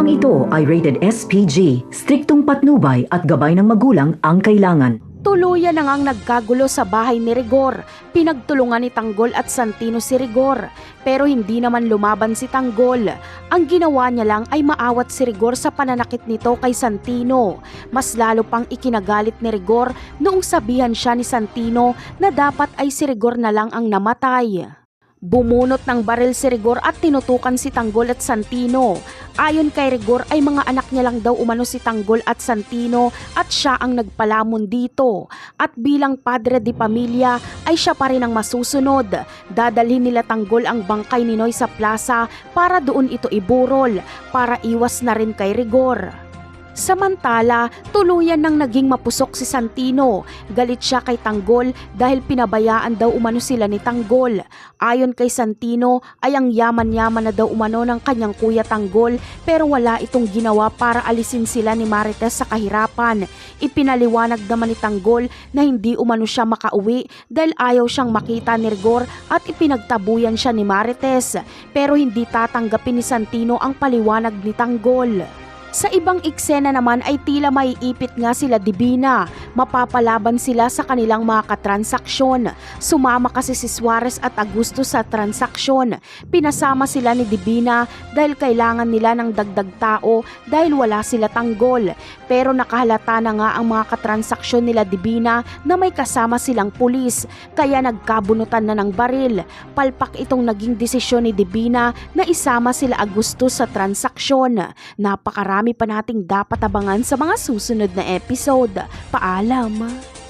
Programang ito ay rated SPG, striktong patnubay at gabay ng magulang ang kailangan. Tuluyan na ngang nagkagulo sa bahay ni Rigor. Pinagtulungan ni Tanggol at Santino si Rigor. Pero hindi naman lumaban si Tanggol. Ang ginawa niya lang ay maawat si Rigor sa pananakit nito kay Santino. Mas lalo pang ikinagalit ni Rigor noong sabihan siya ni Santino na dapat ay si Rigor na lang ang namatay. Bumunot ng baril si Rigor at tinutukan si Tanggol at Santino. Ayon kay Rigor ay mga anak niya lang daw umano si Tanggol at Santino at siya ang nagpalamon dito. At bilang padre di pamilya ay siya pa rin ang masusunod. Dadalhin nila Tanggol ang bangkay ni Noy sa plaza para doon ito iburol para iwas na rin kay Rigor. Samantala, tuluyan nang naging mapusok si Santino. Galit siya kay Tanggol dahil pinabayaan daw umano sila ni Tanggol. Ayon kay Santino ay ang yaman-yaman na daw umano ng kanyang kuya Tanggol pero wala itong ginawa para alisin sila ni Marites sa kahirapan. Ipinaliwanag naman ni Tanggol na hindi umano siya makauwi dahil ayaw siyang makita ni Rigor at ipinagtabuyan siya ni Marites. Pero hindi tatanggapin ni Santino ang paliwanag ni Tanggol. Sa ibang eksena naman ay tila maiipit nga sila Divina. Mapapalaban sila sa kanilang mga katransaksyon. Sumama kasi si Suarez at Augusto sa transaksyon. Pinasama sila ni Divina dahil kailangan nila ng dagdag tao dahil wala sila Tanggol. Pero nakahalata na nga ang mga katransaksyon nila Divina na may kasama silang pulis. Kaya nagkabunutan na ng baril. Palpak itong naging desisyon ni Divina na isama sila Augusto sa transaksyon. Napakarami pa nating dapat abangan sa mga susunod na episode. Paalam!